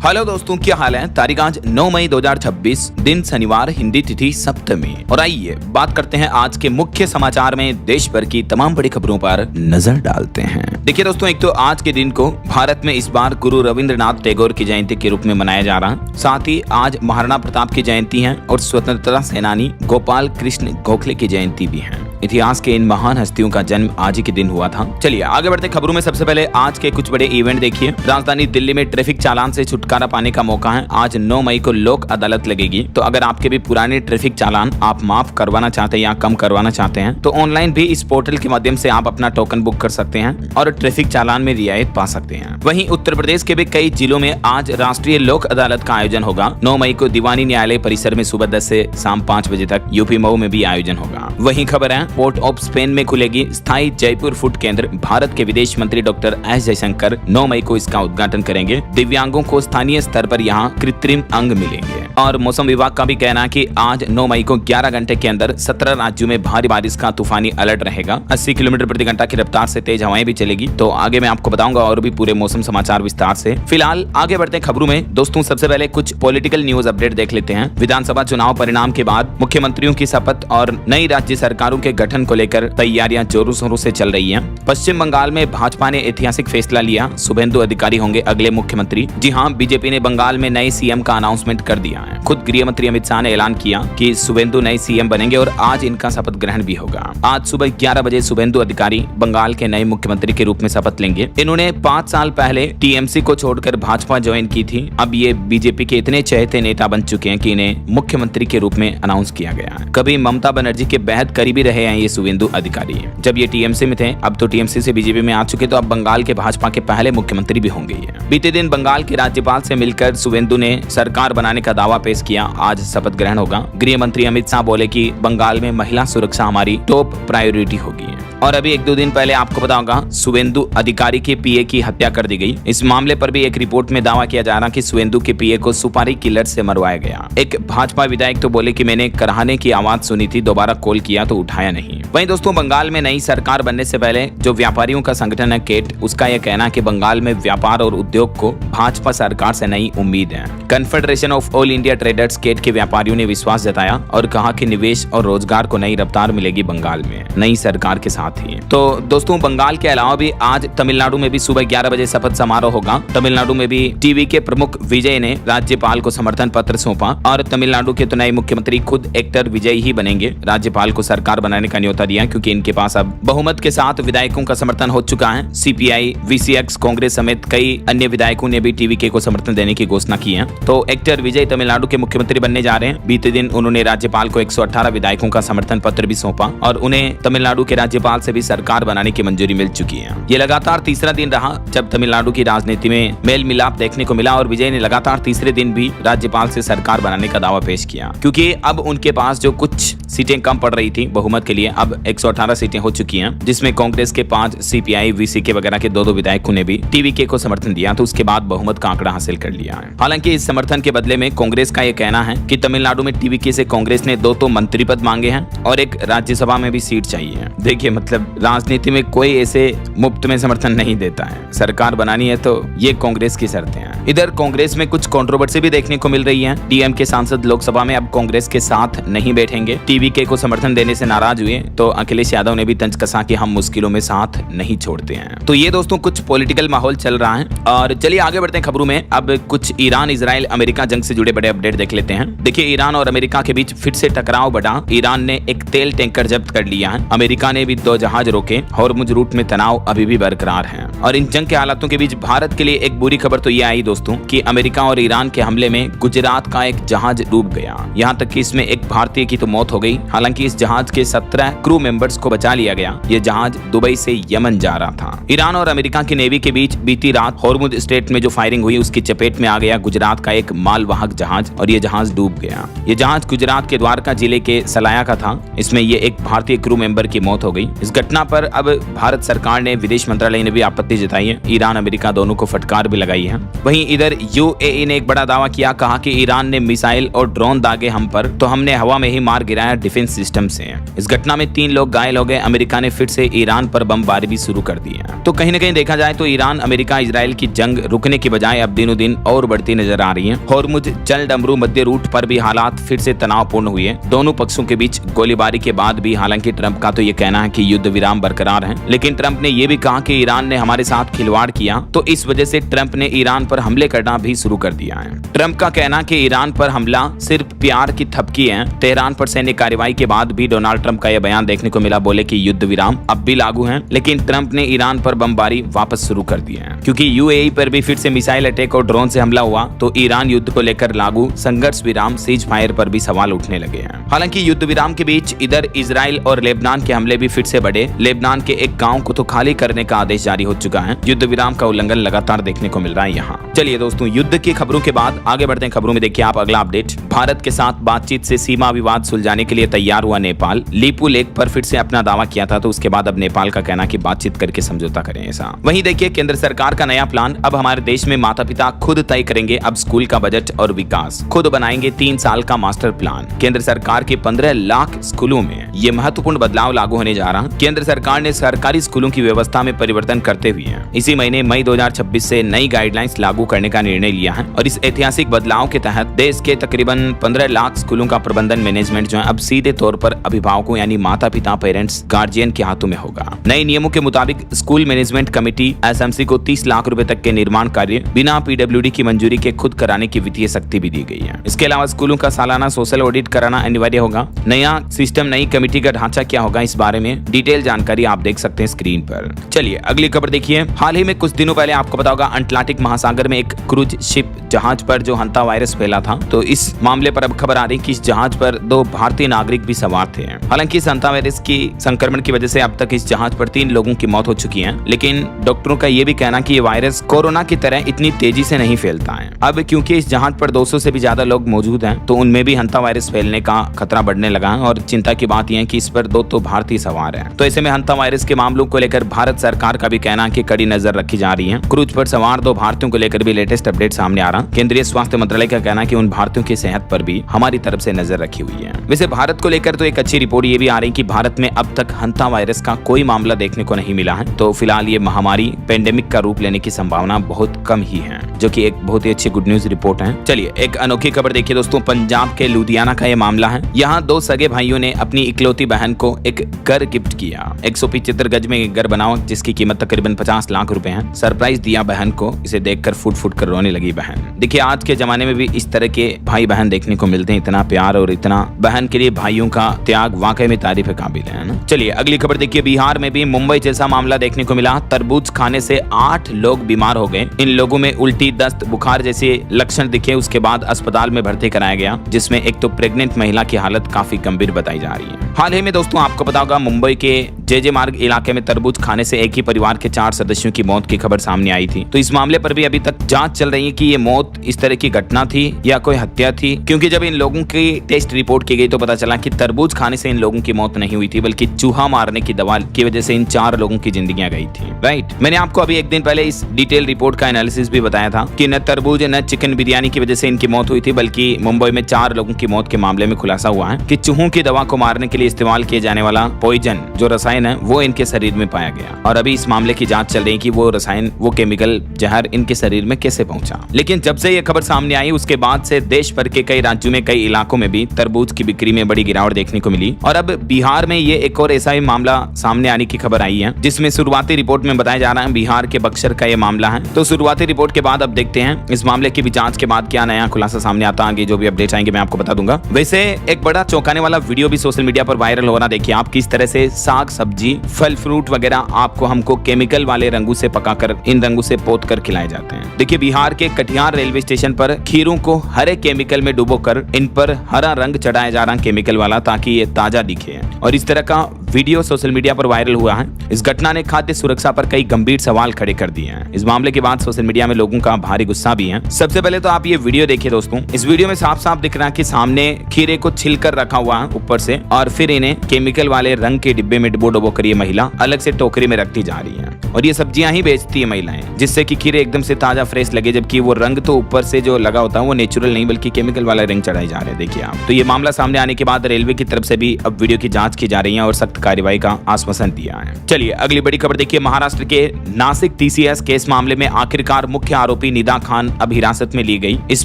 Hello दोस्तों, क्या हाल है। तारीख आज 9 मई 2026, दिन शनिवार, हिंदी तिथि सप्तमी। और आइए बात करते हैं आज के मुख्य समाचार में देश भर की तमाम बड़ी खबरों पर नजर डालते हैं। देखिए दोस्तों, एक तो आज के दिन को भारत में इस बार गुरु रविंद्रनाथ टैगोर की जयंती के रूप में मनाया जा रहा है। साथ ही आज महाराणा प्रताप की जयंती है और स्वतंत्रता सेनानी गोपाल कृष्ण गोखले की जयंती भी है। इतिहास के इन महान हस्तियों का जन्म आज ही के दिन हुआ था। चलिए आगे बढ़ते खबरों में। सबसे पहले आज के कुछ बड़े इवेंट देखिए। राजधानी दिल्ली में ट्रैफिक चालान से छुटकारा पाने का मौका है। आज 9 मई को लोक अदालत लगेगी। तो अगर आपके भी पुराने ट्रैफिक चालान आप माफ करवाना चाहते हैं या कम करवाना चाहते हैं तो ऑनलाइन भी इस पोर्टल के माध्यम से आप अपना टोकन बुक कर सकते हैं और ट्रैफिक चालान में रियायत पा सकते हैं। वहीं उत्तर प्रदेश के भी कई जिलों में आज राष्ट्रीय लोक अदालत का आयोजन होगा। 9 मई को दीवानी न्यायालय परिसर में सुबह 10 से शाम 5 बजे तक यूपी मऊ में भी आयोजन होगा। वहीं खबर है पोर्ट ऑफ स्पेन में खुलेगी स्थायी जयपुर फूड केंद्र। भारत के विदेश मंत्री डॉक्टर एस जयशंकर 9 मई को इसका उद्घाटन करेंगे। दिव्यांगों को स्थानीय स्तर पर यहाँ कृत्रिम अंग मिलेंगे। और मौसम विभाग का भी कहना है कि आज 9 मई को 11 घंटे के अंदर 17 राज्यों में भारी बारिश का तूफानी अलर्ट रहेगा। 80 किलोमीटर प्रति घंटा की रफ्तार से तेज हवाएं भी चलेगी। तो आगे मैं आपको बताऊंगा और भी पूरे मौसम समाचार विस्तार से। फिलहाल आगे बढ़ते हैं खबरों में। दोस्तों सबसे पहले कुछ पॉलिटिकल न्यूज अपडेट देख लेते हैं। विधानसभा चुनाव परिणाम के बाद मुख्यमंत्रियों की शपथ और नई राज्य सरकारों के गठन को लेकर तैयारियां जोरों शोरों से चल रही हैं। पश्चिम बंगाल में भाजपा ने ऐतिहासिक फैसला लिया। शुभेंदु अधिकारी होंगे अगले मुख्यमंत्री। जी हां, बीजेपी ने बंगाल में नए सीएम का अनाउंसमेंट कर दिया है। खुद गृह मंत्री अमित शाह ने ऐलान किया कि शुभेंदु नए सीएम बनेंगे और आज इनका शपथ ग्रहण भी होगा। आज सुबह 11 बजे शुभेंदु अधिकारी बंगाल के नए मुख्यमंत्री के रूप में शपथ लेंगे। इन्होंने 5 साल पहले टीएमसी को छोड़कर भाजपा ज्वाइन की थी। अब ये बीजेपी के इतने चहेते नेता बन चुके हैं कि इन्हें मुख्यमंत्री के रूप में अनाउंस किया गया है। कभी ममता बनर्जी के बेहद करीबी रहे हैं ये शुभेंदु अधिकारी। जब ये टीएमसी में थे, अब तो टीएमसी से बीजेपी में आ चुके, तो अब बंगाल के भाजपा के पहले मुख्यमंत्री भी होंगे। बीते दिन बंगाल के राज्यपाल से मिलकर शुभेंदु ने सरकार बनाने का दावा पेश किया। आज शपथ ग्रहण होगा। गृह मंत्री अमित शाह बोले कि बंगाल में महिला सुरक्षा हमारी टॉप प्रायोरिटी होगी। और अभी 1-2 दिन पहले आपको पता होगा शुभेंदु अधिकारी के पीए की हत्या कर दी गई। इस मामले पर भी एक रिपोर्ट में दावा किया जा रहा कि शुभेंदु के पीए को सुपारी किलर से मरवाया गया। एक भाजपा विधायक तो बोले कि मैंने कराहने की आवाज सुनी थी, दोबारा कॉल किया तो उठाया नहीं। वहीं दोस्तों बंगाल में नई सरकार बनने से पहले जो व्यापारियों का संगठन है केट, उसका यह कहना है कि बंगाल में व्यापार और उद्योग को भाजपा सरकार से नई उम्मीद है। Confederation of all India traders CAIT के व्यापारियों ने विश्वास जताया और कहा कि निवेश और रोजगार को नई रफ्तार मिलेगी बंगाल में नई सरकार के साथ ही। तो दोस्तों बंगाल के अलावा भी आज तमिलनाडु में भी सुबह 11 बजे शपथ समारोह होगा। तमिलनाडु में भी टीवी के प्रमुख विजय ने राज्यपाल को समर्थन पत्र सौंपा और तमिलनाडु के तो नए मुख्यमंत्री खुद एक्टर विजय ही बनेंगे। राज्यपाल को सरकार बनाने का न्योता दिया क्योंकि इनके पास अब बहुमत के साथ विधायकों का समर्थन हो चुका है। सीपीआई, वीसीएक्स, कांग्रेस समेत कई अन्य विधायकों ने भी टीवीके को समर्थन देने की घोषणा की है। तो एक्टर विजय तमिलनाडु के मुख्यमंत्री बनने जा रहे हैं। बीते दिन उन्होंने राज्यपाल को 118 विधायकों का समर्थन पत्र भी सौंपा और उन्हें तमिलनाडु के राज्यपाल से भी सरकार बनाने की मंजूरी मिल चुकी है। ये लगातार तीसरा दिन रहा जब तमिलनाडु की राजनीति में मेल मिलाप देखने को मिला और विजय ने लगातार तीसरे दिन भी राज्यपाल से सरकार बनाने का दावा पेश किया क्योंकि अब उनके पास जो कुछ सीटें कम पड़ रही थी बहुमत के लिए, अब 118 सीटें हो चुकी हैं, जिसमें कांग्रेस के 5, सीपीआई, वीसीके वगैरह के 2 विधायकों ने भी टीवीके को समर्थन दिया। तो उसके बाद बहुमत का आंकड़ा हासिल कर लिया है। हालांकि इस समर्थन के बदले में कांग्रेस का यह कहना है कि तमिलनाडु में टीवीके से कांग्रेस ने 2 मंत्री पद मांगे हैं और एक राज्यसभा में भी सीट चाहिए। देखिए मतलब राजनीति में कोई ऐसे मुफ्त में समर्थन नहीं देता है। सरकार बनानी है तो ये कांग्रेस की शर्तें हैं। इधर कांग्रेस में कुछ कंट्रोवर्सी भी देखने को मिल रही है। डीएम के सांसद लोकसभा में अब कांग्रेस के साथ नहीं बैठेंगे। टीवीके को समर्थन देने से नाराज हुए तो अखिलेश यादव ने भी तंज कसा कि हम मुश्किलों में साथ नहीं छोड़ते हैं। तो ये दोस्तों कुछ पॉलिटिकल माहौल चल रहा है। और चलिए आगे बढ़ते हैं खबरों में। अब कुछ ईरान, इजराइल, अमेरिका जंग से जुड़े बड़े अपडेट देख लेते हैं। देखिए ईरान और अमेरिका के बीच फिर से टकराव बढ़ा। ईरान ने एक तेल टैंकर जब्त कर लिया है। अमेरिका ने भी 2 जहाज रोके। हॉर्मुज रूट में तनाव अभी भी बरकरार है। और इन जंग के हालातों के बीच भारत के लिए एक बुरी खबर तो ये आई दोस्तों कि अमेरिका और ईरान के हमले में गुजरात का एक जहाज डूब गया। यहाँ तक कि इसमें एक भारतीय की तो मौत हो गई। हालांकि इस जहाज के 17 क्रू मेंबर्स को बचा लिया गया। ये जहाज दुबई से यमन जा रहा था। ईरान और अमेरिका की नेवी के बीच बीती रात हॉर्मुज स्ट्रेट में जो फायरिंग हुई उसकी चपेट में आ गया गुजरात का एक मालवाहक जहाज और ये जहाज डूब गया। ये जहाज गुजरात के द्वारका जिले के सलाया का था। इसमें ये एक भारतीय क्रू मेंबर की मौत हो गई। इस घटना पर अब भारत सरकार ने, विदेश मंत्रालय ने भी आपत्ति जताई है। ईरान अमेरिका दोनों को फटकार भी लगाई है। वहीं इधर यूएई ने एक बड़ा दावा किया, कहा कि ईरान ने मिसाइल और ड्रोन दागे हम पर तो हमने हवा में ही मार गिराया डिफेंस सिस्टम से। इस घटना में 3 लोग घायल हो गए। अमेरिका ने फिर से ईरान पर बमबारी भी शुरू कर दी है। तो कहीं न कहीं देखा जाए तो ईरान अमेरिका इजराइल की जंग रुकने की बजाय अब दिनों दिन और बढ़ती नजर आ रही है। होर्मुज जल डमरू मध्य रूट पर भी हालात फिर से तनावपूर्ण हुए। दोनों पक्षों के बीच गोलीबारी के बाद भी हालांकि ट्रंप का तो ये कहना है कि युद्ध विराम बरकरार है, लेकिन ट्रंप ने यह भी कहा कि ईरान ने हमारे साथ खिलवाड़ किया, तो इस वजह से ट्रंप ने ईरान पर हमले करना भी शुरू कर दिया है। ट्रंप का कहना कि ईरान पर हमला सिर्फ प्यार की थपकी है। तेहरान पर सैन्य कार्रवाई के बाद भी डोनाल्ड ट्रंप का यह बयान देखने को मिला। बोले कि युद्ध विराम अब भी लागू है, लेकिन ट्रंप ने ईरान पर बमबारी वापस शुरू कर दी है, क्योंकि यूएई पर भी फिर से मिसाइल अटैक और ड्रोन से हमला हुआ, तो ईरान युद्ध को लेकर लागू संघर्ष विराम सीज फायर पर भी सवाल उठने लगे हैं। हालांकि युद्ध विराम के बीच इधर इजराइल और लेबनान के हमले भी फिर से बढ़े। लेबनान के एक गांव को तो खाली करने का आदेश जारी हो चुका है। युद्ध विराम का उल्लंघन लगातार देखने को मिल रहा है यहाँ। चलिए दोस्तों, युद्ध की खबरों के बाद आगे बढ़ते हैं खबरों में। देखिए आप अगला अपडेट। भारत के साथ बातचीत से सीमा विवाद सुलझाने के लिए तैयार हुआ नेपाल। लीपू लेक पर फिर से अपना दावा किया था, तो उसके बाद अब नेपाल का कहना कि बातचीत करके समझौता करें ऐसा। वहीं देखिए केंद्र सरकार का नया प्लान। अब हमारे देश में माता पिता खुद तय करेंगे अब स्कूल का बजट और विकास, खुद बनाएंगे 3 साल का मास्टर प्लान। केंद्र सरकार के 15 लाख स्कूलों में ये महत्वपूर्ण बदलाव लागू होने जा रहा है। केंद्र सरकार ने सरकारी स्कूलों की व्यवस्था में परिवर्तन करते हुए इसी महीने मई 2026 से नई गाइडलाइंस लागू करने का निर्णय लिया है, और इस ऐतिहासिक बदलाव के तहत देश के तकरीबन 15 लाख स्कूलों का प्रबंधन मैनेजमेंट जो है अब सीधे तौर पर अभिभावकों यानी माता पिता, पेरेंट्स, गार्जियन के हाथों में होगा। नए नियमों के मुताबिक स्कूल मैनेजमेंट कमेटी एसएमसी को 30 लाख रुपए तक के निर्माण कार्य बिना पीडब्ल्यूडी की मंजूरी के खुद कराने की वित्तीय शक्ति भी दी गई है। इसके अलावा स्कूलों का सालाना सोशल ऑडिट कराना अनिवार्य होगा। नया सिस्टम, नई कमेटी का ढांचा क्या होगा, इस बारे में डिटेल जानकारी आप देख सकते हैं स्क्रीन पर। चलिए अगली खबर देखिए। हाल ही में कुछ दिनों पहले आपको पता होगा अटलांटिक महासागर में एक क्रूज शिप जहाज पर जो हंता वायरस फैला था, तो इस मामले पर अब खबर आ रही कि इस जहाज पर 2 भारतीय नागरिक भी सवार थे। हालांकि इस हंता वायरस की संक्रमण की वजह से अब तक इस जहाज पर 3 लोगों की मौत हो चुकी है, लेकिन डॉक्टरों का यह भी कहना कि ये वायरस कोरोना की तरह इतनी तेजी से नहीं फैलता है। अब क्योंकि इस जहाज पर 200 से भी ज्यादा लोग मौजूद हैं, तो उनमें भी हंता वायरस फैलने का खतरा बढ़ने लगा है, और चिंता की बात यह है कि इस पर 2 तो भारतीय सवार हैं। तो ऐसे में हंता वायरस के मामलों को लेकर भारत सरकार का भी कहना है कि कड़ी नजर रखी जा रही है। क्रूज पर सवार 2 भारतीयों को लेकर भी लेटेस्ट अपडेट सामने आ रहा। केंद्रीय स्वास्थ्य मंत्रालय का कहना है कि उन भारतीयों की सेहत पर भी हमारी तरफ से नजर रखी हुई है। वैसे भारत को लेकर तो एक अच्छी रिपोर्ट ये भी आ रही कि भारत में अब तक हंता वायरस का कोई मामला देखने को नहीं मिला है। तो फिलहाल ये महामारी पेंडेमिक का रूप लेने की संभावना बहुत कम ही है, जो कि एक बहुत ही अच्छी गुड न्यूज रिपोर्ट है। चलिए एक अनोखी खबर देखिए दोस्तों। पंजाब के लुधियाना का ये मामला है। यहाँ 2 सगे भाइयों ने अपनी इकलौती बहन को एक घर गिफ्ट किया। 175 गज में एक घर बनाओ जिसकी कीमत तकरीबन 50 लाख रुपए है। सरप्राइज दिया बहन को। इसे देखकर फुट फुट कर रोने लगी बहन। देखिए आज के जमाने में भी इस तरह के भाई बहन देखने को मिलते हैं। इतना प्यार और इतना बहन के लिए भाइयों का त्याग वाकई में तारीफ काबिल है ना। चलिए अगली खबर देखिए। बिहार में भी मुंबई जैसा मामला देखने को मिला। तरबूज खाने से 8 लोग बीमार हो गए। इन लोगों में उल्टी, दस्त, बुखार जैसे लक्षण दिखे। उसके बाद अस्पताल में भर्ती कराया गया, जिसमें एक तो प्रेग्नेंट महिला की हालत काफी गंभीर बताई जा रही है। हाल ही में दोस्तों आपको पता होगा मुंबई के जे मार्ग इलाके में तरबूज खाने से एक ही परिवार के 4 सदस्यों की मौत की खबर सामने आई थी। तो इस मामले पर भी अभी तक जांच चल रही है कि ये मौत इस तरह की घटना थी या कोई हत्या थी, क्योंकि जब इन लोगों की टेस्ट रिपोर्ट की गई तो पता चला कि तरबूज खाने से इन लोगों की मौत नहीं हुई थी, बल्कि चूहा मारने की दवा की वजह से इन 4 लोगों की जिंदगियां गई थी। राइट, मैंने आपको अभी एक दिन पहले इस डिटेल रिपोर्ट का एनालिसिस भी बताया था कि न तरबूज न चिकन बिरयानी की वजह से इनकी मौत हुई थी, बल्कि मुंबई में 4 लोगों की मौत के मामले में खुलासा हुआ है कि चूहों की दवा को मारने के लिए इस्तेमाल किए जाने वाला पॉइजन जो रसायन है वो इनके शरीर में पाया गया, और अभी इस मामले की जांच चल रही है कि वो रसायन, वो केमिकल जहर इनके शरीर में कैसे पहुंचा। लेकिन जब से ये खबर सामने आई उसके बाद से देश भर के कई राज्यों में, कई इलाकों में भी तरबूज की बिक्री में बड़ी गिरावट देखने को मिली, और अब बिहार में ये एक और ऐसा ही मामला सामने आने की खबर आई है, जिसमें शुरुआती रिपोर्ट में बताया जा रहा है बिहार के बक्सर का ये मामला है। तो शुरुआती रिपोर्ट के बाद अब देखते हैं इस मामले की भी जांच के बाद क्या नया खुलासा सामने आता है। आगे जो भी अपडेट आएंगे मैं आपको बता दूंगा। वैसे एक बड़ा चौंकाने वाला वीडियो भी सोशल मीडिया पर वायरल हो रहा। देखिए आप किस तरह से साग सब्जी, फल फ्रूट वगैरह आपको हमको केमिकल वाले रंगों से पकाकर, इन रंगों से पोत कर खिलाए जाते हैं। देखिए बिहार के कटिहार रेलवे स्टेशन पर खीरों को हरे केमिकल में डुबोकर इन पर हरा रंग चढ़ाया जा रहा है केमिकल वाला, ताकि ये ताजा दिखे। और इस तरह का वीडियो सोशल मीडिया पर वायरल हुआ है। इस घटना ने खाद्य सुरक्षा पर कई गंभीर सवाल खड़े कर दिए हैं। इस मामले के बाद सोशल मीडिया में लोगों का भारी गुस्सा भी है। सबसे पहले तो आप ये वीडियो देखिए दोस्तों। इस वीडियो में साफ साफ दिख रहा है कि सामने खीरे को छिलकर रखा हुआ है ऊपर से, और फिर इन्हें केमिकल वाले रंग के डिब्बे में डुबो कर ये महिला अलग से टोकरी में रखती जा रही है, और ये सब्जियां ही बेचती है महिलाएं, जिससे कि खीरे एकदम से ताजा फ्रेश लगे, जबकि वो रंग तो ऊपर से जो लगा होता है वो नेचुरल नहीं बल्कि केमिकल वाला रंग चढ़ाए जा रहे हैं। देखिए आप। तो ये मामला सामने आने के बाद रेलवे की तरफ से भी अब वीडियो की जांच की जा रही है और सख्त कार्रवाई का आश्वासन दिया है। चलिए अगली बड़ी खबर देखिए। महाराष्ट्र के नासिक TCS केस मामले में आखिरकार मुख्य आरोपी निदा खान अब हिरासत में ली गई। इस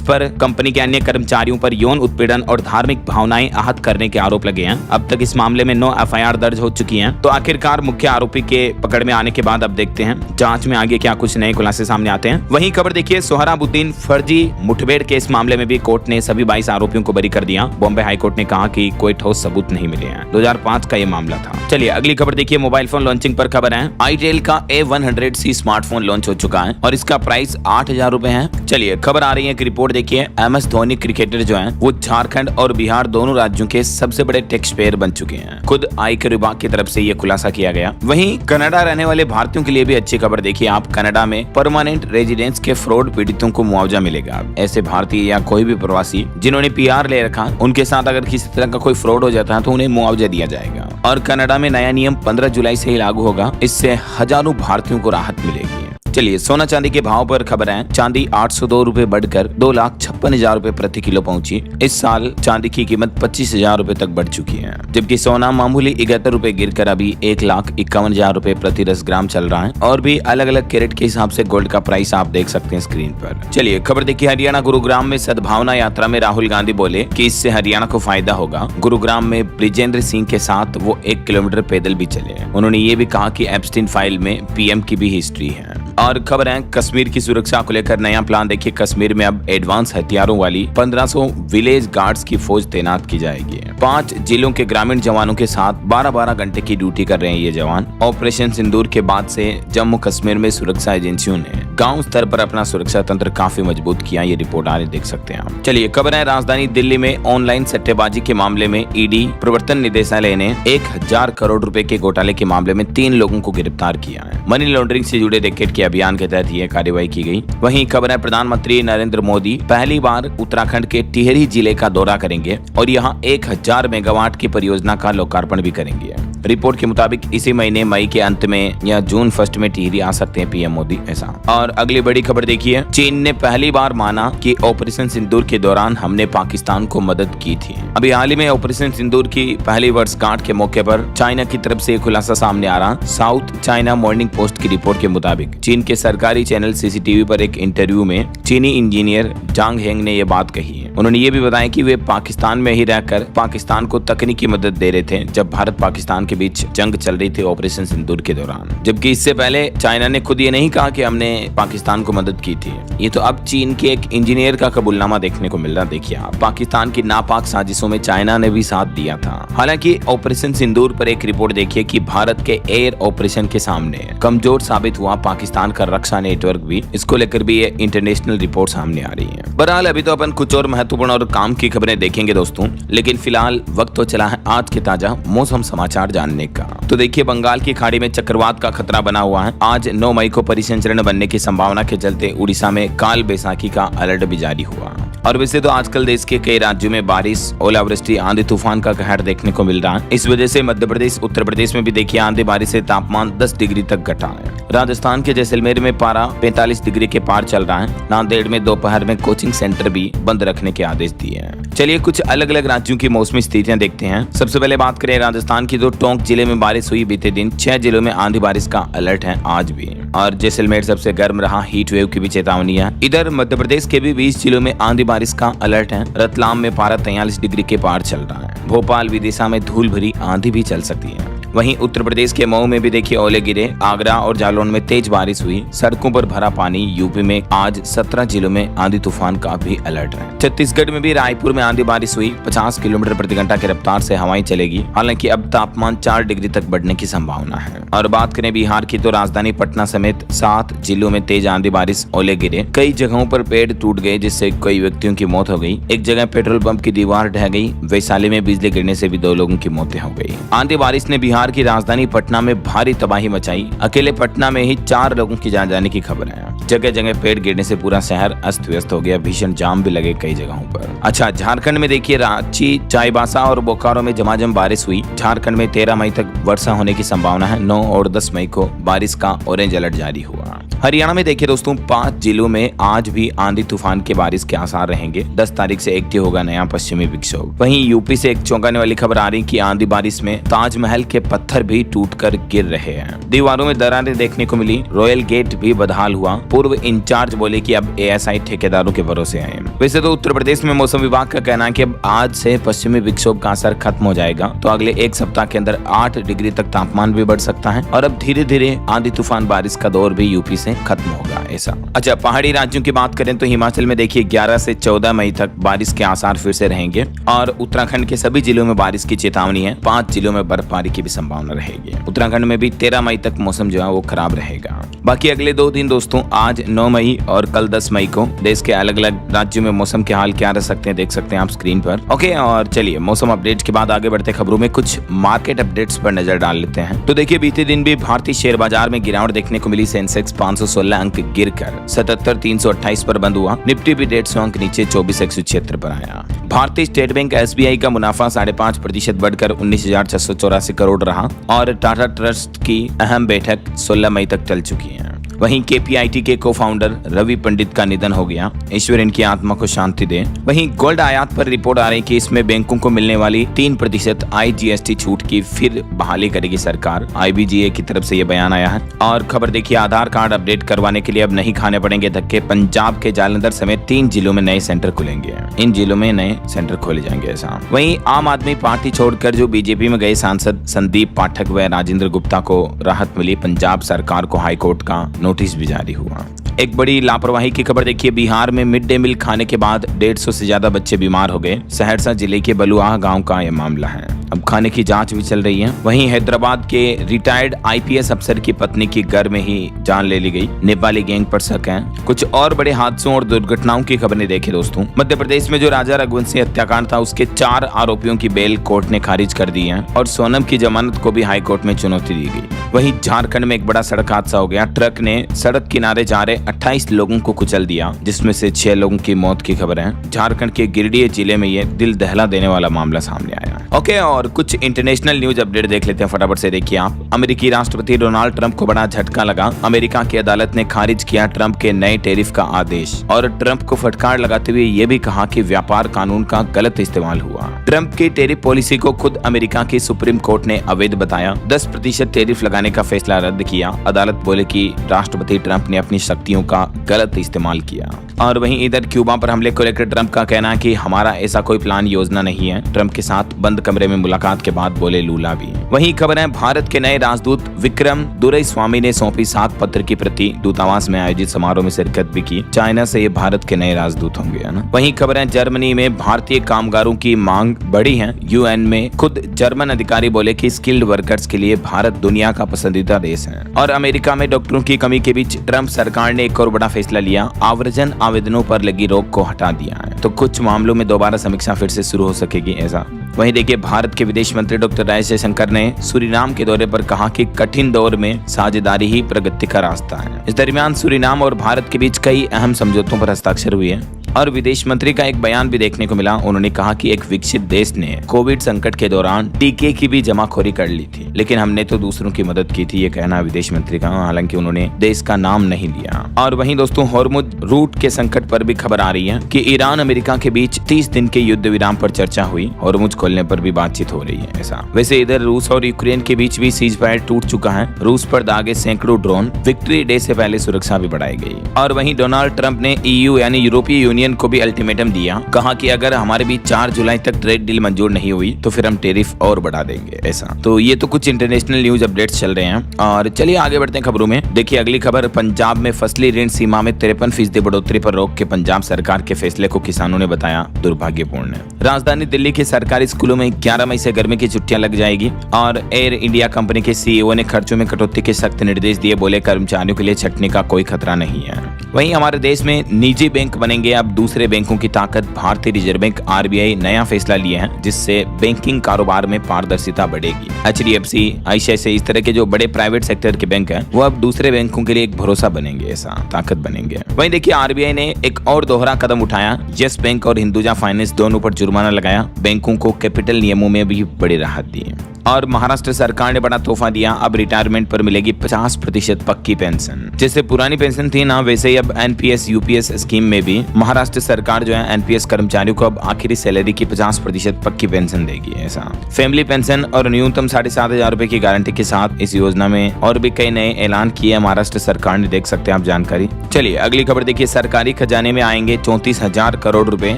पर कंपनी के अन्य कर्मचारियों पर यौन उत्पीड़न और धार्मिक भावनाएं आहत करने के आरोप लगे हैं। अब तक इस मामले में 9 FIR दर्ज हो चुकी हैं। तो आखिरकार मुख्य आरोपी के पकड़ में आने के बाद अब देखते हैं जांच में आगे क्या कुछ नए खुलासे सामने आते हैं। वहीं खबर देखिए, सोहराबुद्दीन फर्जी मुठभेड़ केस मामले में भी कोर्ट ने सभी 22 आरोपियों को बरी कर दिया। बॉम्बे हाईकोर्ट ने कहा कि कोई ठोस सबूत नहीं मिले हैं। 2005 का ये मामला था। चलिए अगली खबर देखिए। मोबाइल फोन लॉन्चिंग पर खबर है। itel का A100C स्मार्टफोन लॉन्च हो चुका है और इसका प्राइस 8000 रुपए है। चलिए खबर आ रही है कि रिपोर्ट देखिए। MS धोनी क्रिकेटर जो है वो झारखंड और बिहार दोनों राज्यों के सबसे बड़े टैक्स पेयर बन चुके हैं। खुद आयकर विभाग की तरफ से ये खुलासा किया गया। वहीं कनाडा रहने वाले भारतीयों के लिए भी अच्छी खबर देखिए आप। कनाडा में परमानेंट रेजिडेंस के फ्रॉड पीड़ितों को मुआवजा मिलेगा। ऐसे भारतीय या कोई भी प्रवासी जिन्होंने PR ले रखा, उनके साथ अगर किसी तरह का कोई फ्रॉड हो जाता है तो उन्हें मुआवजा दिया जाएगा। और कनाडा में नया नियम 15 जुलाई से ही लागू होगा। इससे हजारों भारतीयों को राहत मिलेगी। चलिए सोना चांदी के भाव पर खबर है। चांदी 802 रुपए बढ़कर 2,56,000 रुपए प्रति किलो पहुंची। इस साल चांदी की कीमत 25,000 रुपए तक बढ़ चुकी है, जबकि सोना मामूली 71 रुपए गिरकर अभी 1,51,000 रुपए प्रति 10 ग्राम चल रहा है। और भी अलग अलग कैरेट के हिसाब से गोल्ड का प्राइस आप देख सकते हैं स्क्रीन पर। चलिए खबर देखिए। हरियाणा गुरुग्राम में सद्भावना यात्रा में राहुल गांधी बोले कि इससे हरियाणा को फायदा होगा। गुरुग्राम में ब्रिजेंद्र सिंह के साथ वो 1 किलोमीटर पैदल भी चले। उन्होंने ये भी कहा कि एप्स्टीन फाइल में PM की भी हिस्ट्री है। और खबर है कश्मीर की सुरक्षा को लेकर नया प्लान देखिए। कश्मीर में अब एडवांस हथियारों वाली 1500 विलेज गार्ड्स की फौज तैनात की जाएगी। 5 जिलों के ग्रामीण जवानों के साथ 12-12 घंटे की ड्यूटी कर रहे हैं ये जवान। ऑपरेशन सिंदूर के बाद से जम्मू कश्मीर में सुरक्षा एजेंसियों ने गांव स्तर पर अपना सुरक्षा तंत्र काफी मजबूत किया। ये रिपोर्ट आ रही देख सकते हैं आप। चलिए खबर है राजधानी दिल्ली में ऑनलाइन सट्टेबाजी के मामले में ED प्रवर्तन निदेशालय ने 1000 करोड़ रुपए के घोटाले के मामले में 3 लोगों को गिरफ्तार किया है। मनी लॉन्ड्रिंग से जुड़े रैकेट के अभियान के तहत यह कार्रवाई की गई। वहीं खबर है प्रधानमंत्री नरेंद्र मोदी पहली बार उत्तराखंड के टिहरी जिले का दौरा करेंगे और यहां 1000 मेगावाट की परियोजना का लोकार्पण भी करेंगे। रिपोर्ट के मुताबिक इसी महीने मई के अंत में या जून फर्स्ट में टिहरी आ सकते हैं PM मोदी, ऐसा। और अगली बड़ी खबर देखिए। चीन ने पहली बार माना कि ऑपरेशन सिंदूर के दौरान हमने पाकिस्तान को मदद की थी। अभी हाल ही में ऑपरेशन सिंदूर की पहली वर्षगांठ के मौके पर चाइना की तरफ से खुलासा सामने आ रहा। साउथ चाइना मॉर्निंग पोस्ट की रिपोर्ट के मुताबिक चीन के सरकारी चैनल CCTV पर एक इंटरव्यू में चीनी इंजीनियर जांग हेंग ने यह बात कही है। उन्होंने ये भी बताया कि वे पाकिस्तान में ही रहकर पाकिस्तान को तकनीकी मदद दे रहे थे जब भारत पाकिस्तान के बीच जंग चल रही थी ऑपरेशन सिंदूर के दौरान, जबकि इससे पहले चाइना ने खुद ये नहीं कहा कि हमने पाकिस्तान को मदद की थी। ये तो अब चीन के एक इंजीनियर का कबूलनामा देखने को मिल रहा। देखिए आप, पाकिस्तान की नापाक साजिशों में चाइना ने भी साथ दिया था। हालांकि ऑपरेशन सिंदूर पर एक रिपोर्ट देखिए कि भारत के एयर ऑपरेशन के सामने कमजोर साबित हुआ पाकिस्तान का रक्षा नेटवर्क भी। इसको लेकर भी ये इंटरनेशनल रिपोर्ट सामने आ रही है। बहरहाल अभी तो अपन कुछ और महत्वपूर्ण और काम की खबरें देखेंगे दोस्तों, लेकिन फिलहाल वक्त तो चला है आज के ताजा मौसम समाचार जानने का। तो देखिए बंगाल की खाड़ी में चक्रवात का खतरा बना हुआ है। आज 9 मई को परिसंचरण बनने की संभावना के चलते उड़ीसा में काल बैसाखी का अलर्ट भी जारी हुआ। और वैसे तो आजकल देश के कई राज्यों में बारिश, ओलावृष्टि, आंधी तूफान का कहर देखने को मिल रहा है। इस वजह से मध्य प्रदेश, उत्तर प्रदेश में भी देखिए आंधी बारिश से तापमान 10 डिग्री तक घटा है। राजस्थान के जैसलमेर में पारा 45 डिग्री के पार चल रहा है। नांदेड़ में दोपहर में कोचिंग सेंटर भी बंद रखने के आदेश दिए हैं। चलिए कुछ अलग अलग राज्यों की मौसमी स्थितियां देखते हैं। सबसे पहले बात करें राजस्थान की, तो टोंक जिले में बारिश हुई बीते दिन। 6 जिलों में आंधी बारिश का अलर्ट है आज भी। और जैसलमेर सबसे गर्म रहा, हीट वेव की भी चेतावनी है। इधर मध्य प्रदेश के भी 20 जिलों में आंधी बारिश का अलर्ट है। रतलाम में पारा 43 डिग्री के पार चल रहा है। भोपाल, विदिशा में धूल भरी आंधी भी चल सकती है। वहीं उत्तर प्रदेश के मऊ में भी देखिए ओले गिरे। आगरा और जालौन में तेज बारिश हुई। सड़कों पर भरा पानी। यूपी में आज 17 जिलों में आंधी तूफान का भी अलर्ट है। छत्तीसगढ़ में भी रायपुर में आंधी बारिश हुई। 50 किलोमीटर प्रति घंटा की रफ्तार से हवाएं चलेगी। हालांकि अब तापमान 4 डिग्री तक बढ़ने की संभावना है। और बात करें बिहार की, तो राजधानी पटना समेत 7 जिलों में तेज आंधी बारिश, ओले गिरे। कई जगहों पर पेड़ टूट गए जिससे कई व्यक्तियों की मौत हो गई। एक जगह पेट्रोल पंप की दीवार ढह गई। वैशाली में बिजली गिरने से भी 2 लोगों की मौतें हो गई। आंधी बारिश ने बिहार बिहार की राजधानी पटना में भारी तबाही मचाई। अकेले पटना में ही 4 लोगों की जान जाने की खबर है। जगह जगह पेड़ गिरने से पूरा शहर अस्त व्यस्त हो गया। भीषण जाम भी लगे कई जगहों पर। अच्छा, झारखंड में देखिए, रांची, चाईबासा और बोकारो में झमाझम बारिश हुई। झारखंड में 13 मई तक वर्षा होने की संभावना है। 9 और 10 मई को बारिश का ऑरेंज अलर्ट जारी हुआ। हरियाणा में देखिए दोस्तों, 5 जिलों में आज भी आंधी तूफान के बारिश के आसार रहेंगे। 10 तारीख से एक्टिव होगा नया पश्चिमी विक्षोभ। वहीं यूपी से एक चौंकाने वाली खबर आ रही कि आंधी बारिश में ताजमहल के पत्थर भी टूटकर गिर रहे हैं। दीवारों में दरारें देखने को मिली। रॉयल गेट भी बदहाल हुआ। पूर्व इंचार्ज बोले कि अब एएसआई ठेकेदारों के भरोसे आए। वैसे तो उत्तर प्रदेश में मौसम विभाग का कहना है कि अब आज से पश्चिमी विक्षोभ का असर खत्म हो जाएगा, तो अगले एक सप्ताह के अंदर 8 डिग्री तक तापमान भी बढ़ सकता है और अब धीरे धीरे आंधी तूफान बारिश का दौर भी यूपी से खत्म होगा ऐसा। अच्छा, पहाड़ी राज्यों की बात करें तो हिमाचल में देखिए 11 से 14 मई तक बारिश के आसार फिर से रहेंगे और उत्तराखंड के सभी जिलों में बारिश की चेतावनी है। 5 जिलों में बर्फबारी की भी संभावना रहेगी। उत्तराखंड में भी 13 मई तक मौसम जो है वो खराब रहेगा। बाकी अगले 2 दिन दोस्तों, आज 9 मई और कल 10 मई को देश के अलग अलग राज्यों में मौसम के हाल क्या रह सकते हैं देख सकते हैं आप स्क्रीन पर। ओके, और चलिए मौसम अपडेट के बाद आगे बढ़ते खबरों में कुछ मार्केट अपडेट्स पर नजर डाल लेते हैं। तो देखिए, बीते दिन भी भारतीय शेयर बाजार में गिरावट देखने को मिली। सेंसेक्स 516 अंक गिरकर 77,328 पर बंद हुआ। निफ्टी भी 150 अंक नीचे 24,176 पर आया। भारतीय स्टेट बैंक एसबीआई का मुनाफा 5.5% बढ़कर 19,684 करोड़ रहा और टाटा ट्रस्ट की अहम बैठक 16 मई तक चल चुकी है। वहीं केपीआईटी के को-फाउंडर रवि पंडित का निधन हो गया। ईश्वर इनकी आत्मा को शांति दे। वहीं गोल्ड आयात पर रिपोर्ट आ रही कि इसमें बैंकों को मिलने वाली 3% आईजीएसटी छूट की फिर बहाली करेगी सरकार। आईबीजीए की तरफ से यह बयान आया है। और खबर देखिए, आधार कार्ड अपडेट करवाने के लिए अब नहीं खाने पड़ेंगे धक्के। पंजाब के जालंधर समेत 3 जिलों में नए सेंटर खुलेंगे। इन जिलों में नए सेंटर खोले जाएंगे ऐसा। वहीं आम आदमी पार्टी छोड़कर जो बीजेपी में गए सांसद संदीप पाठक व राजेंद्र गुप्ता को राहत मिली। पंजाब सरकार को हाईकोर्ट का नोटिस भी जारी हुआ। एक बड़ी लापरवाही की खबर देखिए, बिहार में मिड डे मील खाने के बाद 150 से ज्यादा बच्चे बीमार हो गए। सहरसा जिले के बलुआह गांव का यह मामला है। अब खाने की जांच भी चल रही है। वहीं हैदराबाद के रिटायर्ड आईपीएस अफसर की पत्नी की घर में ही जान ले ली गई। नेपाली गैंग पर शक है। कुछ और बड़े हादसों और दुर्घटनाओं की खबरें देखे दोस्तों। मध्य प्रदेश में जो राजा रघुवंशी हत्याकांड था उसके 4 आरोपियों की बेल कोर्ट ने खारिज कर दी है और सोनम की जमानत को भी हाई कोर्ट में चुनौती दी गई। वहीं झारखंड में एक बड़ा सड़क हादसा हो गया। ट्रक ने सड़क किनारे जा रहे 28 लोगों को कुचल दिया, जिसमें से 6 लोगों की मौत की खबर है। झारखंड के गिरिडीह जिले में ये दिल दहला देने वाला मामला सामने आया। ओके, और कुछ इंटरनेशनल न्यूज अपडेट देख लेते हैं फटाफट से। देखिए आप, अमेरिकी राष्ट्रपति डोनाल्ड ट्रंप को बड़ा झटका लगा। अमेरिका की अदालत ने खारिज किया ट्रंप के नए टैरिफ का आदेश और ट्रंप को फटकार लगाते हुए ये भी कहा कि व्यापार कानून का गलत इस्तेमाल हुआ। ट्रंप की टैरिफ पॉलिसी को खुद अमेरिका की सुप्रीम कोर्ट ने अवैध बताया। 10% टैरिफ लगाने का फैसला रद्द किया। अदालत बोले कि राष्ट्रपति ट्रंप ने अपनी शक्तियों का गलत इस्तेमाल किया। और वहीं इधर क्यूबा पर हमले को लेकर ट्रंप का कहना है कि हमारा ऐसा कोई प्लान योजना नहीं है। ट्रंप के साथ बंद कमरे में मुलाकात के बाद बोले लूला भी। वहीं खबर है, भारत के नए राजदूत विक्रम दुरईस्वामी ने सौंपी साख पत्र की प्रति। दूतावास में आयोजित समारोह में शिरकत भी की। चाइना से ये भारत के नए राजदूत होंगे, है ना। वहीं खबर है, जर्मनी में भारतीय कामगारों की मांग बढ़ी है। यूएन में खुद जर्मन अधिकारी बोले कि स्किल्ड वर्कर्स के लिए भारत दुनिया का पसंदीदा देश है। और अमेरिका में डॉक्टरों की कमी के बीच ट्रंप सरकार ने एक और बड़ा फैसला लिया। आवर्जन आवेदनों पर लगी रोक को हटा दिया है, तो कुछ मामलों में दोबारा समीक्षा फिर से शुरू हो सकेगी ऐसा। वहीं देखिए, भारत के विदेश मंत्री डॉक्टर एस जयशंकर ने सूरीनाम के दौरे पर कहा कि कठिन दौर में साझेदारी ही प्रगति का रास्ता है। इस दरमियान सूरीनाम और भारत के बीच कई अहम समझौतों पर हस्ताक्षर हुए हैं और विदेश मंत्री का एक बयान भी देखने को मिला। उन्होंने कहा कि एक विकसित देश ने कोविड संकट के दौरान टीके की भी जमाखोरी कर ली थी, लेकिन हमने तो दूसरों की मदद की थी, ये कहना विदेश मंत्री का। हालांकि उन्होंने देश का नाम नहीं लिया। और वहीं दोस्तों, हॉर्मुज रूट के संकट पर भी खबर आ रही है कि ईरान अमेरिका के बीच 30 दिन के युद्ध विराम पर चर्चा हुई। हॉर्मुज खोलने पर भी बातचीत हो रही है ऐसा। वैसे इधर रूस और यूक्रेन के बीच भी सीज फायर टूट चुका है। रूस पर दागे सैकड़ों ड्रोन। विक्ट्री डे से पहले सुरक्षा भी बढ़ाई गई। और वहीं डोनाल्ड ट्रंप ने ईयू यानी यूरोपीय यूनियन को भी अल्टीमेटम दिया। कहा कि अगर हमारे बीच 4 जुलाई तक ट्रेड डील मंजूर नहीं हुई तो फिर हम टैरिफ और बढ़ा देंगे ऐसा। तो ये तो कुछ इंटरनेशनल न्यूज अपडेट्स चल रहे हैं और चलिए आगे बढ़ते हैं खबरों में। देखिए अगली खबर, पंजाब में फसली ऋण सीमा में 53% बढ़ोतरी पर रोक के पंजाब सरकार के फैसले को किसानों ने बताया दुर्भाग्यपूर्ण। राजधानी दिल्ली के सरकारी स्कूलों में 11 मई से गर्मी की छुट्टियां लग जाएगी और एयर इंडिया कंपनी के सीईओ ने खर्चों में कटौती के सख्त निर्देश दिए। बोले कर्मचारियों के लिए छटने का कोई खतरा नहीं है। वहीं हमारे देश में निजी बैंक बनेंगे अब दूसरे बैंकों की ताकत भारतीय रिजर्व बैंक आरबीआई नया फैसला लिया है, जिससे बैंकिंग कारोबार में पारदर्शिता बढ़ेगी। एचडीएफसी, आईसीआईसीआई, इस तरह के जो बड़े प्राइवेट सेक्टर के बैंक हैं वो अब दूसरे बैंकों के लिए एक भरोसा बनेंगे, ऐसा ताकत बनेंगे। वहीं देखिए आरबीआई ने एक और दोहरा कदम उठाया। यस बैंक और हिंदुजा फाइनेंस दोनों पर जुर्माना लगाया। बैंकों को कैपिटल नियमों में भी बड़ी राहत दी। और महाराष्ट्र सरकार ने बड़ा तोहफा दिया। अब रिटायरमेंट पर मिलेगी 50% पक्की पेंशन। जैसे पुरानी पेंशन थी ना, वैसे ही अब एनपीएस यूपीएस स्कीम में भी महाराष्ट्र सरकार जो है एनपीएस कर्मचारियों को अब आखिरी सैलरी की 50% पक्की पेंशन देगी। ऐसा फैमिली पेंशन और न्यूनतम 7,500 रुपए की गारंटी के साथ इस योजना में और भी कई नए ऐलान किए महाराष्ट्र सरकार ने, देख सकते हैं आप जानकारी। चलिए अगली खबर देखिए। सरकारी खजाने में आएंगे 34,000 करोड़ रुपए।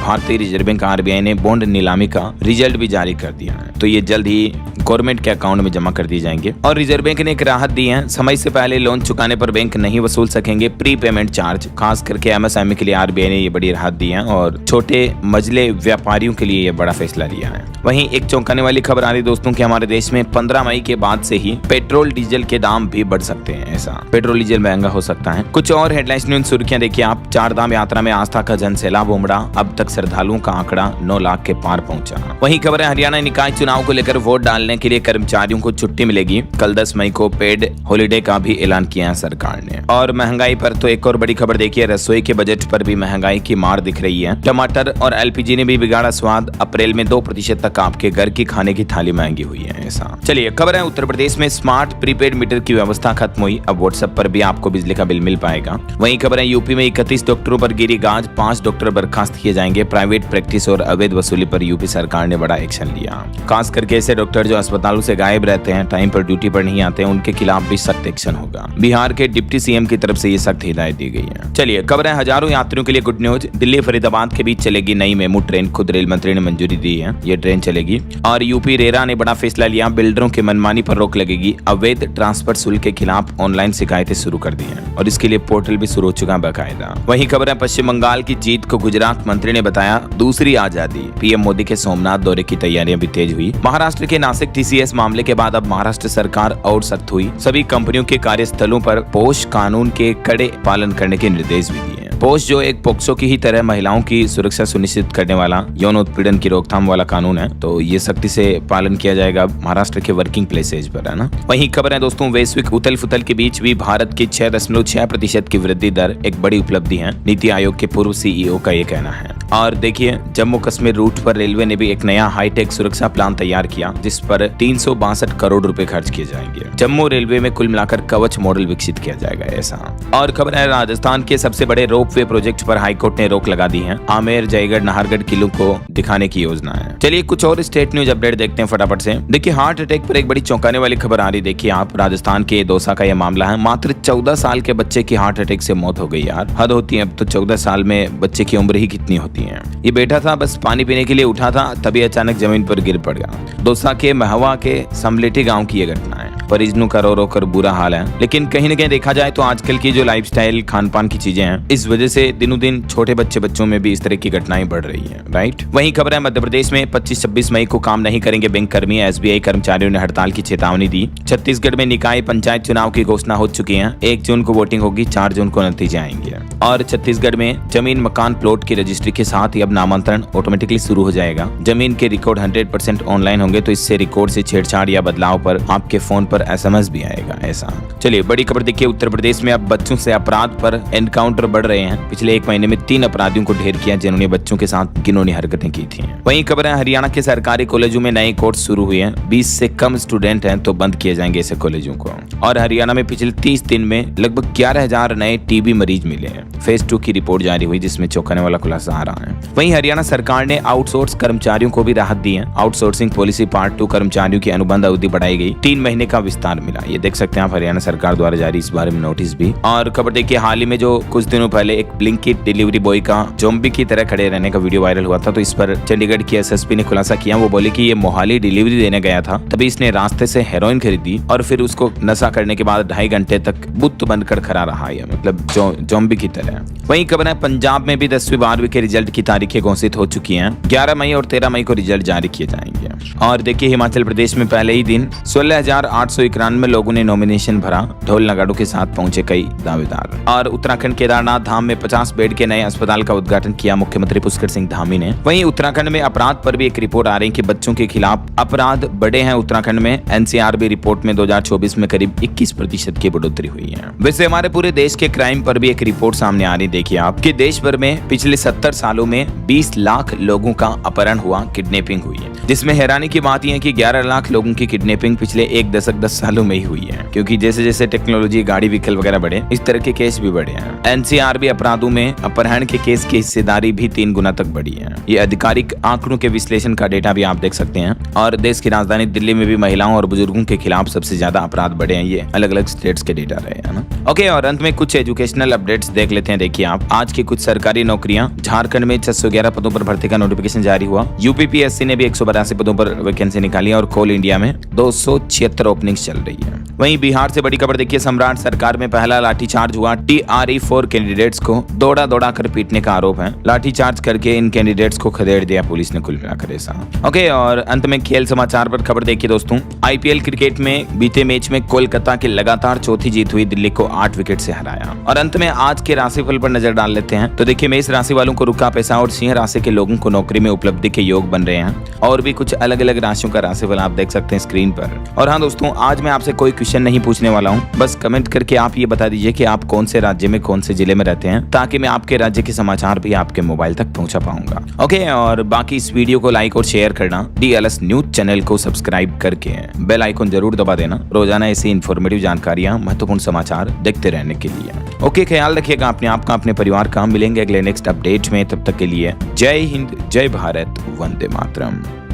भारतीय रिजर्व बैंक आरबीआई ने बॉन्ड नीलामी का रिजल्ट भी जारी कर दिया है, तो ये जल्द ही गवर्नमेंट के अकाउंट में जमा कर दिए जाएंगे। और रिजर्व बैंक ने एक राहत दी है। समय से पहले लोन चुकाने पर बैंक नहीं वसूल सकेंगे प्री पेमेंट चार्ज। खास करके एमएसएमई के लिए आरबीआई ने ये बड़ी राहत दी है और छोटे मझले व्यापारियों के लिए ये बड़ा फैसला लिया है। वहीं एक चौंकाने वाली खबर आ रही दोस्तों कि हमारे देश में 15 मई के बाद से ही पेट्रोल डीजल के दाम भी बढ़ सकते हैं। ऐसा पेट्रोल डीजल महंगा हो सकता है। कुछ और हेडलाइंस न्यूज सुर्खियां देखिए आप। चारधाम यात्रा में आस्था का जनसैलाब उमड़ा। अब तक श्रद्धालुओं का आंकड़ा 9 लाख के पार पहुंचा। वहीं खबर है हरियाणा निकाय चुनाव को लेकर वोट डालने के लिए कर्मचारियों को छुट्टी मिलेगी। कल 10 मई को पेड हॉलीडे का भी ऐलान किया है सरकार ने। और महंगाई पर तो एक और बड़ी खबर देखिए। रसोई के बजट पर भी महंगाई की मार दिख रही है। टमाटर और एलपीजी ने भी बिगाड़ा स्वाद। अप्रैल में 2% तक आपके घर की खाने की थाली महंगी हुई है। ऐसा चलिए खबर है उत्तर प्रदेश में स्मार्ट प्रीपेड मीटर की व्यवस्था खत्म हुई। अब व्हाट्सएप पर भी आपको बिजली का बिल मिल पाएगा। वहीं खबर है यूपी में 31 डॉक्टरों पर गिरी गाज। 5 डॉक्टर बर्खास्त किए जाएंगे। प्राइवेट प्रैक्टिस और अवैध वसूली पर यूपी सरकार ने बड़ा एक्शन लिया। खास करके ऐसे डॉक्टर जो अस्पतालों से गायब रहते हैं, टाइम पर ड्यूटी पर नहीं आते हैं, उनके खिलाफ भी सख्त एक्शन होगा। बिहार के डिप्टी सीएम की तरफ से ये सख्त हिदायत दी गई है। चलिए खबर है हजारों यात्रियों के लिए गुड न्यूज। दिल्ली फरीदाबाद के बीच चलेगी नई मेमू ट्रेन। खुद रेल मंत्री ने मंजूरी दी है, ये ट्रेन चलेगी। और यूपी रेरा ने बड़ा फैसला लिया। बिल्डरों के मनमानी पर रोक लगेगी। अवैध ट्रांसफर शुल्क के खिलाफ ऑनलाइन शिकायतें शुरू कर दी हैं और इसके लिए पोर्टल भी शुरू हो चुका है बाकायदा। वहीं खबर है पश्चिम बंगाल की जीत को गुजरात मंत्री ने बताया दूसरी आजादी। पीएम मोदी के सोमनाथ दौरे की तैयारियां भी तेज हुई। महाराष्ट्र के नासिक टीसीएस मामले के बाद अब महाराष्ट्र सरकार और सख्त हुई। सभी कंपनियों के कार्यस्थलों पर पोश कानून के कड़े पालन करने के निर्देश भी दिए। पोश जो एक पोक्सो की ही तरह महिलाओं की सुरक्षा सुनिश्चित करने वाला यौन उत्पीड़न की रोकथाम वाला कानून है, तो ये सख्ती से पालन किया जाएगा महाराष्ट्र के वर्किंग प्लेसेज पर, है ना। वहीं खबर है दोस्तों वैश्विक उथल फुथल के बीच भी भारत की 6.6% की वृद्धि दर एक बड़ी उपलब्धि है। नीति आयोग के पूर्व सीईओ का ये कहना है। और देखिए जम्मू कश्मीर रूट पर रेलवे ने भी एक नया हाईटेक सुरक्षा प्लान तैयार किया, जिस पर 362 करोड़ रुपए खर्च किए जाएंगे। जम्मू रेलवे में कुल मिलाकर कवच मॉडल विकसित किया जाएगा, ऐसा। और खबर है राजस्थान के सबसे बड़े रोपवे प्रोजेक्ट पर हाईकोर्ट ने रोक लगा दी है। आमेर, जयगढ़, नाहरगढ़ किलों को दिखाने की योजना है। चलिए कुछ और स्टेट न्यूज अपडेट देखते हैं फटाफट से। देखिए हार्ट अटैक पर एक बड़ी चौंकाने वाली खबर आ रही। देखिए आप, राजस्थान के दौसा का यह मामला है। मात्र 14 साल के बच्चे की हार्ट अटैक से मौत हो गई यार, हद होती है। अब तो 14 साल में बच्चे की उम्र ही कितनी होती है। ये बैठा था, बस पानी पीने के लिए उठा था, तभी अचानक जमीन पर गिर पड़ गया। दौसा के महवा के समलेटी गांव की यह घटना है। परिजनों का रो रो कर बुरा हाल है। लेकिन कहीं न कहीं देखा जाए तो आजकल की जो लाइफस्टाइल, खान पान की चीजें हैं, इस वजह से दिनों दिन छोटे बच्चों में भी इस तरह की घटनाएं बढ़ रही हैं, राइट। वहीं खबर है मध्य प्रदेश में 25-26 मई को काम नहीं करेंगे बैंक कर्मी। एसबीआई कर्मचारियों ने हड़ताल की चेतावनी दी। छत्तीसगढ़ में निकाय पंचायत चुनाव की घोषणा हो चुकी है। 1 जून को वोटिंग होगी, 4 जून को नतीजे आएंगे। और छत्तीसगढ़ में जमीन मकान प्लॉट की रजिस्ट्री के साथ ही अब नामांतरण ऑटोमेटिकली शुरू हो जाएगा। जमीन के रिकॉर्ड 100% ऑनलाइन होंगे, तो इससे रिकॉर्ड से छेड़छाड़ या बदलाव पर आपके फोन पर SMS भी आएगा, ऐसा। चलिए बड़ी खबर देखिए। उत्तर प्रदेश में अब बच्चों से अपराध पर एनकाउंटर बढ़ रहे हैं। पिछले 1 महीने में 3 अपराधियों को ढेर किया जिन्होंने बच्चों के साथ घिनौनी हरकतें की थी। वहीं खबर है हरियाणा के सरकारी कॉलेजों में नए कोर्स शुरू हुए हैं। 20 से कम स्टूडेंट हैं तो बंद किए जाएंगे ऐसे कॉलेजों को। और हरियाणा में पिछले 30 दिन में लगभग 11,000 नए टीबी मरीज मिले हैं। फेज 2 की रिपोर्ट जारी हुई, जिसमें चौंकाने वाला खुलासा आ रहा है। वहीं हरियाणा सरकार ने आउटसोर्स कर्मचारियों को भी राहत दी है। आउटसोर्सिंग पॉलिसी पार्ट 2 कर्मचारियों की अनुबंध अवधि बढ़ाई गई। 3 महीने का विस्तार मिला। ये देख सकते हैं आप, हरियाणा सरकार द्वारा जारी इस बारे में नोटिस भी। और खबर देखिए हाल ही में जो कुछ दिनों पहले एक ब्लिंकिट डिलीवरी बॉय का ज़ॉम्बी की तरह खड़े रहने का वीडियो वायरल हुआ था, तो इस पर चंडीगढ़ की एसएसपी ने खुलासा किया। वो बोले कि ये मोहाली डिलीवरी देने गया था, तभी इसने रास्ते से हेरोइन खरीदी और फिर उसको नशा करने के बाद 2.5 घंटे तक बुत बनकर खड़ा रहा है, मतलब ज़ॉम्बी की तरह। वहीं खबर है पंजाब में भी 10वीं 12वीं के रिजल्ट की तारीखें घोषित हो चुकी हैं। 11 मई और 13 मई को रिजल्ट जारी किए जाएंगे। और देखिए हिमाचल प्रदेश में पहले ही दिन 16,891 लोगों ने नॉमिनेशन भरा। ढोल नगाड़ों के साथ पहुंचे कई दावेदार। और उत्तराखंड केदारनाथ धाम धाम में 50 बेड के नए अस्पताल का उद्घाटन किया मुख्यमंत्री पुष्कर सिंह धामी ने। वहीं उत्तराखंड में अपराध पर भी एक रिपोर्ट आ रही है कि बच्चों के खिलाफ अपराध बढ़े हैं उत्तराखंड में। एनसीआरबी रिपोर्ट में 2024 में करीब 21% की बढ़ोतरी हुई है। वैसे हमारे पूरे देश के क्राइम पर भी एक रिपोर्ट सामने आ रही। देखिए आप कि देश भर में पिछले 70 सालों में 20 लाख लोगों का अपहरण हुआ, किडनैपिंग हुई है, जिसमें हैरानी की बात यह है कि 11 लाख लोगों की किडनैपिंग पिछले एक दशक 10 सालों में ही हुई है, क्योंकि जैसे जैसे टेक्नोलॉजी, गाड़ी, व्हीकल वगैरह बढ़े, इस तरह के केस भी बढ़े हैं। एनसीआरबी अपराधों में अपहरण के केस की हिस्सेदारी भी 3 गुना तक बढ़ी है। ये आधिकारिक आंकड़ों के विश्लेषण का डेटा भी आप देख सकते हैं। और देश की राजधानी दिल्ली में भी महिलाओं और बुजुर्गों के खिलाफ सबसे ज्यादा अपराध बढ़े हैं। ये अलग अलग स्टेट्स के डेटा रहे हैं ना। ओके, और अंत में कुछ एजुकेशनल अपडेट्स देख लेते हैं। देखिए आप, आज की कुछ सरकारी नौकरियां। झारखंड में 611 पदों पर भर्ती का नोटिफिकेशन जारी हुआ। यूपीपीएससी ने भी 182 पदों पर वैकेंसी निकाली और कोल इंडिया में 276 ओपनिंग्स चल रही है। वहीं बिहार से बड़ी खबर देखिए, सम्राट सरकार में पहला लाठीचार्ज हुआ। TRE-4 कैंडिडेट्स को दौड़ा कर पीटने का आरोप है। लाठीचार्ज करके इन कैंडिडेट्स को खदेड़ दिया पुलिस ने, कुल मिलाकर ऐसा। ओके, और अंत में खेल समाचार पर खबर देखिए दोस्तों। IPL क्रिकेट में बीते मैच में कोलकाता की लगातार चौथी जीत हुई, दिल्ली को 8 विकेट से हराया। और अंत में आज के राशिफल पर नजर डाल लेते हैं। तो देखिए, मेष राशि वालों को रुका पैसा और सिंह राशि के लोगों को नौकरी में उपलब्धि के योग बन रहे हैं। और भी कुछ अलग अलग राशियों का राशिफल आप देख सकते हैं स्क्रीन पर। और हाँ दोस्तों, आज मैं आपसे कोई क्वेश्चन नहीं पूछने वाला हूँ, बस कमेंट करके आप ये बता दीजिए कि आप कौन से राज्य में, कौन से जिले में रहते हैं, ताकि मैं आपके राज्य के समाचार भी आपके मोबाइल तक पहुंचा पाऊंगा। ओके, और बाकी इस वीडियो को लाइक और शेयर करना, DLS न्यूज चैनल को सब्सक्राइब करके बेल आइकन जरूर दबा देना, रोजाना ऐसी इन्फॉर्मेटिव जानकारियां, महत्वपूर्ण समाचार देखते रहने के लिए। ओके, ख्याल रखिएगा अपने आप का, अपने परिवार का। मिलेंगे अगले नेक्स्ट अपडेट में, तब तक के लिए जय हिंद, जय भारत, वंदे मातरम।